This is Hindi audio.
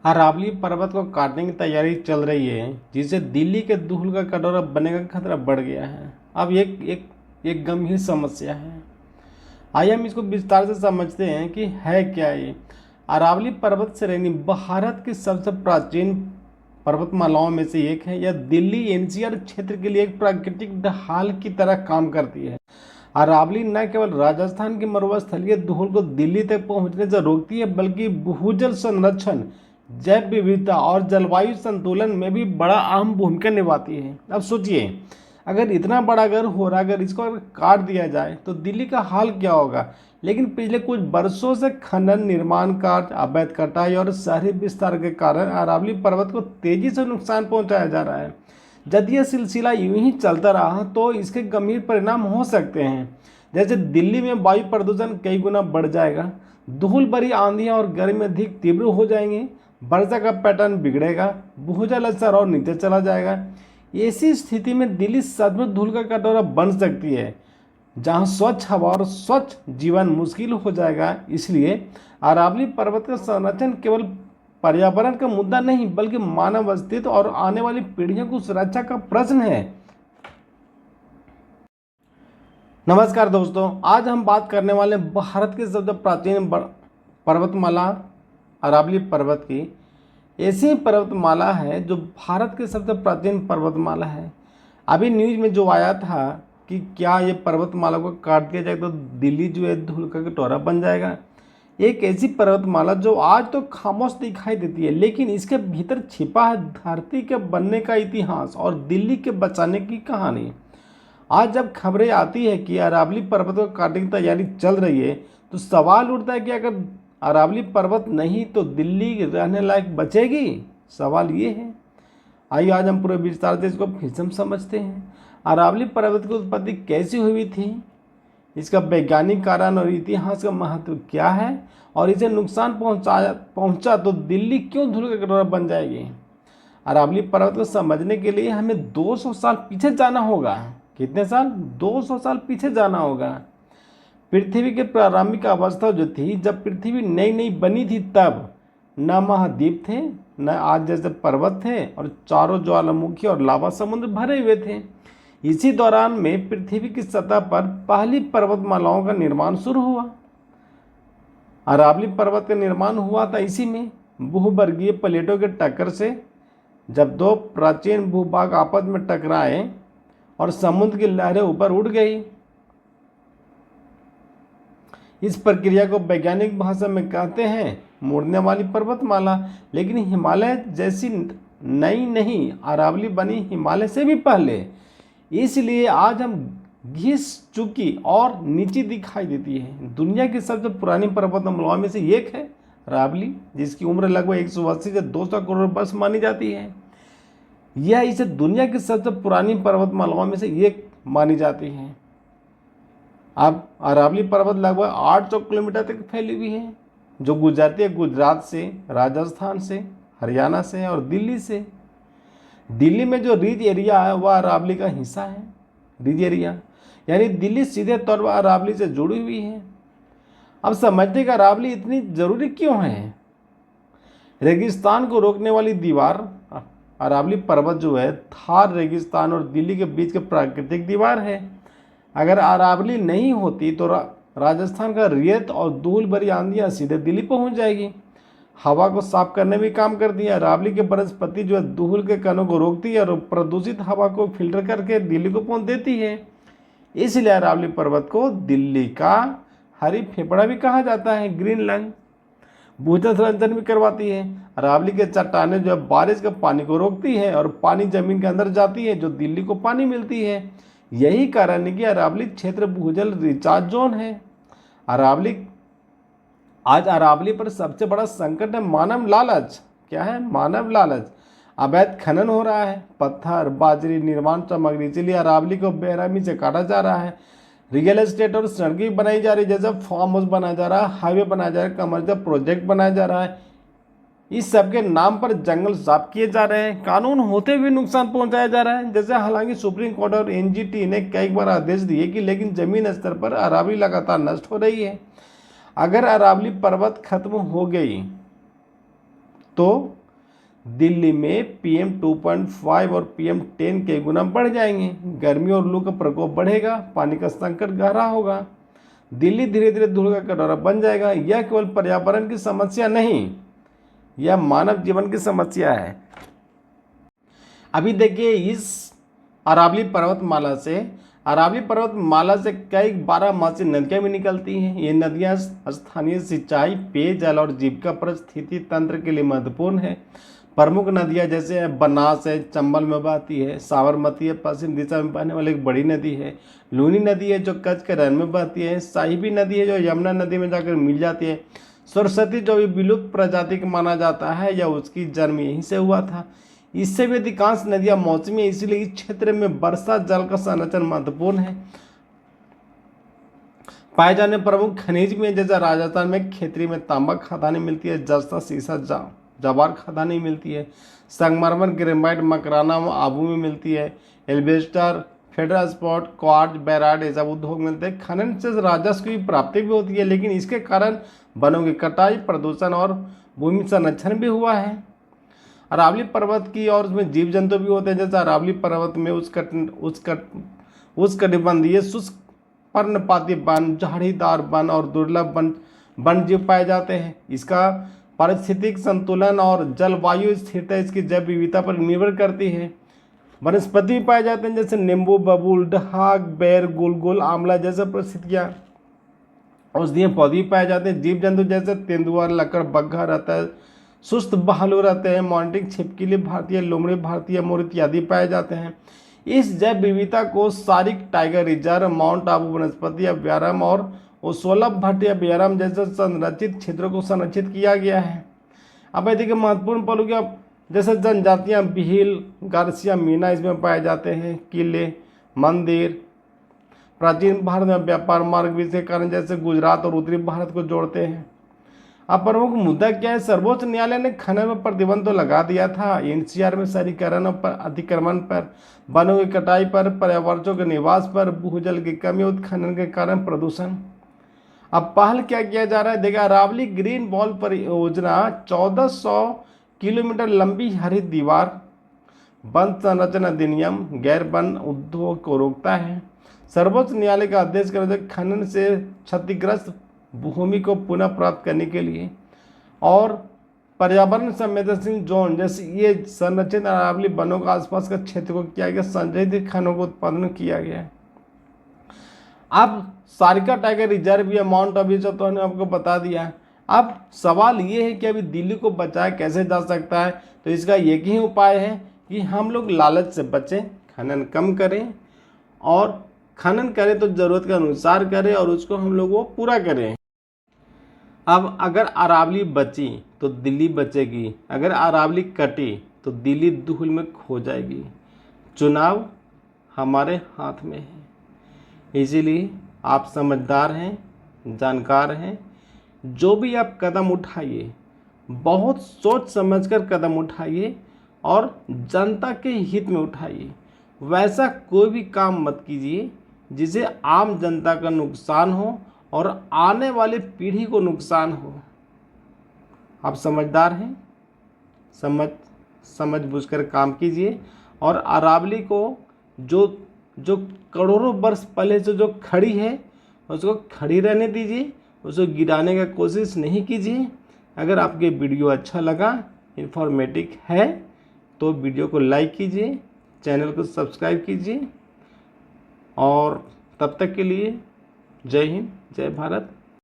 अरावली पर्वत को काटने की तैयारी चल रही है, जिससे दिल्ली के दुहल का कटोरा बनने का खतरा बढ़ गया है। अब एक गंभीर समस्या है। आइए हम इसको विस्तार से समझते हैं कि है क्या ये। अरावली पर्वत श्रेणी भारत की सबसे प्राचीन पर्वतमालाओं में से एक है। यह दिल्ली एनसीआर क्षेत्र के लिए एक प्राकृतिक ढाल की तरह काम करती है। अरावली न केवल राजस्थान की मरुस्थलीय धूल को दिल्ली तक पहुंचने से रोकती है, बल्कि भूजल संरक्षण, जैव विविधता और जलवायु संतुलन में भी बड़ा अहम भूमिका निभाती है। अब सोचिए, अगर इतना बड़ा घर हो रहा है, अगर इसको अगर काट दिया जाए तो दिल्ली का हाल क्या होगा। लेकिन पिछले कुछ वर्षों से खनन, निर्माण कार्य, अवैध कटाई और शहरी विस्तार के कारण अरावली पर्वत को तेजी से नुकसान पहुंचाया जा रहा है। यदि यह सिलसिला यूं ही चलता रहा तो इसके गंभीर परिणाम हो सकते हैं। जैसे दिल्ली में वायु प्रदूषण कई गुना बढ़ जाएगा, धूल भरी आंधियां और गर्मी अधिक तीव्र हो जाएंगे, वर्षा का पैटर्न बिगड़ेगा, भूजल स्तर और नीचे चला जाएगा। ऐसी स्थिति में दिल्ली सचमुच धूल का कटोरा बन सकती है, जहां स्वच्छ हवा और स्वच्छ जीवन मुश्किल हो जाएगा। इसलिए अरावली पर्वत का संरक्षण केवल पर्यावरण का मुद्दा नहीं, बल्कि मानव अस्तित्व और आने वाली पीढ़ियों की सुरक्षा का प्रश्न है। नमस्कार दोस्तों, आज हम बात करने वाले भारत की सबसे प्राचीन पर्वतमाला अरावली पर्वत की। ऐसी पर्वतमाला है जो भारत की सबसे प्राचीन पर्वतमाला है। अभी न्यूज में जो आया था कि क्या ये पर्वतमाला को काट दिया जाए तो दिल्ली जो है धूल का कटोरा बन जाएगा। एक ऐसी पर्वतमाला जो आज तो खामोश दिखाई देती है, लेकिन इसके भीतर छिपा है धरती के बनने का इतिहास और दिल्ली के बचाने की कहानी। आज जब खबरें आती है कि अरावली पर्वत को काटने की तैयारी चल रही है, तो सवाल उठता है कि अगर अरावली पर्वत नहीं तो दिल्ली रहने लायक बचेगी। सवाल ये है। आइए आज हम पूरे विस्तार से इसको फिर से हम समझते हैं। अरावली पर्वत की उत्पत्ति कैसी हुई थी, इसका वैज्ञानिक कारण और इतिहास का महत्व क्या है, और इसे नुकसान पहुंचा तो दिल्ली क्यों धूल का कटोरा बन जाएगी। अरावली पर्वत को समझने के लिए हमें 200 साल पीछे जाना होगा। कितने साल? 200 साल पीछे जाना होगा। पृथ्वी की प्रारंभिक अवस्था जो थी, जब पृथ्वी नई नई बनी थी, तब न महाद्वीप थे, न आज जैसे पर्वत थे, और चारों ज्वालामुखी और लावा समुद्र भरे हुए थे। इसी दौरान में पृथ्वी की सतह पर पहली पर्वतमालाओं का निर्माण शुरू हुआ। अरावली पर्वत का निर्माण हुआ था इसी में, भूवर्गीय प्लेटों के टक्कर से। जब दो प्राचीन भूभाग आपस में टकराए और समुद्र की लहरें ऊपर उठ गई। इस प्रक्रिया को वैज्ञानिक भाषा में कहते हैं मुड़ने वाली पर्वतमाला। लेकिन हिमालय जैसी नई नहीं, अरावली बनी हिमालय से भी पहले। इसलिए आज हम घिस चुकी और नीचे दिखाई देती है। दुनिया की सबसे पुरानी पर्वतमालाओं में से एक है अरावली, जिसकी उम्र लगभग 180 से 200 करोड़ वर्ष मानी जाती है। यह इसे दुनिया की सबसे पुरानी पर्वतमालाओं में से एक मानी जाती है। अब अरावली पर्वत लगभग 800 किलोमीटर तक फैली हुई है, जो गुजरती है गुजरात से, राजस्थान से, हरियाणा से और दिल्ली से। दिल्ली में जो रिज एरिया है वह अरावली का हिस्सा है। रिज एरिया यानी दिल्ली सीधे तौर पर अरावली से जुड़ी हुई है। अब समझते कि अरावली इतनी जरूरी क्यों है। रेगिस्तान को रोकने वाली दीवार अरावली पर्वत जो है, थार रेगिस्तान और दिल्ली के बीच की प्राकृतिक दीवार है। अगर अरावली नहीं होती तो राजस्थान का रेत और धूल भरी आंधियां सीधे दिल्ली पहुंच जाएगी। हवा को साफ करने में काम करती है। अरावली के वनस्पति जो है धूल के कणों को रोकती है और प्रदूषित हवा को फिल्टर करके दिल्ली को पहुंच देती है। इसलिए अरावली पर्वत को दिल्ली का हरी फेफड़ा भी कहा जाता है, ग्रीन लंग। भूजल संरक्षण भी करवाती है। अरावली के चट्टानें जो है बारिश के पानी को रोकती है और पानी जमीन के अंदर जाती है, जो दिल्ली को पानी मिलती है। यही कारण है कि अरावली क्षेत्र भूजल रिचार्ज जोन है। आज अरावली पर सबसे बड़ा संकट है मानव लालच। क्या है? मानव लालच। अवैध खनन हो रहा है, पत्थर, बाजरी, निर्माण सामग्री, इसलिए अरावली को बेरहमी से काटा जा रहा है। रियल एस्टेट और सड़कें बनाई जा रही है, जैसे फार्म हाउस बनाया जा रहा है, हाईवे बनाया जा रहा है, कमर्शियल प्रोजेक्ट बनाया जा रहा है। इस सब के नाम पर जंगल साफ किए जा रहे हैं, कानून होते हुए नुकसान पहुंचाया जा रहा है। जैसे हालांकि सुप्रीम कोर्ट और एनजीटी ने कई बार आदेश दिए कि, लेकिन जमीन स्तर पर अरावली लगातार नष्ट हो रही है। अगर अरावली पर्वत खत्म हो गई तो दिल्ली में PM 2.5 और PM 10 के गुना बढ़ जाएंगे। गर्मी और लू का प्रकोप बढ़ेगा, पानी का संकट गहरा होगा, दिल्ली धीरे धीरे धूल का कटोरा बन जाएगा। यह केवल पर्यावरण की समस्या नहीं, यह मानव जीवन की समस्या है। अभी देखिए, इस अरावली पर्वतमाला से कई 12 नदियां भी निकलती हैं। ये नदियां स्थानीय सिंचाई, पेयजल और जीविका परिस्थिति तंत्र के लिए महत्वपूर्ण है। प्रमुख नदियां जैसे बनास है, चंबल में बहती है, साबरमती है, पश्चिम दिशा में बहने वाली एक बड़ी नदी है, लूनी नदी है जो कच्छ के रन में बहती है, साहिबी नदी है जो यमुना नदी में जाकर मिल जाती है, सरस्वती जो भी विलुप्त प्रजाति का माना जाता है या उसकी जन्म यहीं से हुआ था। इससे भी अधिकांश नदियां मौसमी है, इसलिए इस क्षेत्र में वर्षा जल का संरक्षण महत्वपूर्ण है। पाए जाने प्रमुख खनिज में जैसे राजस्थान में खेतरी में तांबा खदानें मिलती है, जस्ता, सीसा, जवार खदानें मिलती है, संगमरमर, ग्रेनाइट, मकराना आबू में मिलती है, एल्बेस्टर, फेडरल स्पॉट, क्वार्ट्ज, बेराइट ये सब उद्योग मिलते हैं। खनन से राजस्व की प्राप्ति भी होती है, लेकिन इसके कारण वनों की कटाई, प्रदूषण और भूमि संरक्षण भी हुआ है। अरावली पर्वत की और उसमें जीव जंतु भी होते हैं, जैसे अरावली पर्वत में उष्णकटिबंधीय शुष्क पर्णपाती वन, झाड़ीदार वन और दुर्लभ वन जीव पाए जाते हैं। इसका पारिस्थितिक संतुलन और जलवायु स्थिरता इसकी जैव विविधता पर निर्भर करती है। वनस्पति भी पाए जाते हैं जैसे नींबू, बबूल, ढाक, बेर, गुलगुल, आंवला जैसे परिस्थितियाँ। औषधीय पौधे भी पाए जाते हैं। जीव जंतु जैसे तेंदुआ, लकड़, बग्घा रहता है, सुस्त भालू रहते हैं, मॉनिटरिंग छिपकली, भारतीय लोमड़ी, भारतीय मोर इत्यादि पाए जाते हैं। इस जैव विविधता को सारिक टाइगर रिजर्व, माउंट आबू वनस्पति अभ्यारण्य और ओसोला भट्टी अभ्यारण्य जैसे संरक्षित क्षेत्रों को संरक्षित किया गया है। अब देखिए महत्वपूर्ण पहलू क्या, जैसे जनजातियाँ भील, गारसिया, मीना इसमें पाए जाते हैं। किले, मंदिर, प्राचीन भारत में व्यापार मार्ग भी इसके कारण जैसे गुजरात और उत्तरी भारत को जोड़ते हैं। अब प्रमुख मुद्दा क्या है, सर्वोच्च न्यायालय ने खनन पर प्रतिबंध तो लगा दिया था। NCR में शहरीकरण पर, अतिक्रमण पर, वनों की कटाई पर, पर्यावरणों के निवास पर, भूजल की कमी, उत्खनन के कारण प्रदूषण। अब पहल क्या किया जा रहा है, देखा अरावली ग्रीन वॉल परियोजना 1400 किलोमीटर लंबी हरित दीवार, वन संरक्षण अधिनियम गैर वन उद्योग को रोकता है। सर्वोच्च न्यायालय का आदेश कर खनन से क्षतिग्रस्त भूमि को पुनः प्राप्त करने के लिए और पर्यावरण संवेदनशील जोन जैसे ये संरक्षित अरावली वनों के आसपास का क्षेत्र को किया गया, संरक्षित खननों को उत्पादन किया गया। अब सारिका टाइगर रिजर्व या माउंट आबू तो हमने आपको बता दिया। अब सवाल ये है कि अभी दिल्ली को बचाया कैसे जा सकता है, तो इसका एक ही उपाय है कि हम लोग लालच से बचें, खनन कम करें और खनन करें तो ज़रूरत के अनुसार करें और उसको हम लोग वो पूरा करें। अब अगर अरावली बची तो दिल्ली बचेगी, अगर अरावली कटी तो दिल्ली धूल में खो जाएगी। चुनाव हमारे हाथ में है, इसीलिए आप समझदार हैं, जानकार हैं, जो भी आप कदम उठाइए बहुत सोच समझकर कदम उठाइए और जनता के हित में उठाइए। वैसा कोई भी काम मत कीजिए जिसे आम जनता का नुकसान हो और आने वाली पीढ़ी को नुकसान हो। आप समझदार हैं, समझ बूझकर काम कीजिए और अरावली को जो करोड़ों वर्ष पहले से जो खड़ी है उसको खड़ी रहने दीजिए, उसको गिराने का कोशिश नहीं कीजिए। अगर आपके वीडियो अच्छा लगा, इन्फॉर्मेटिव है तो वीडियो को लाइक कीजिए, चैनल को सब्सक्राइब कीजिए और तब तक के लिए जय हिंद, जय भारत।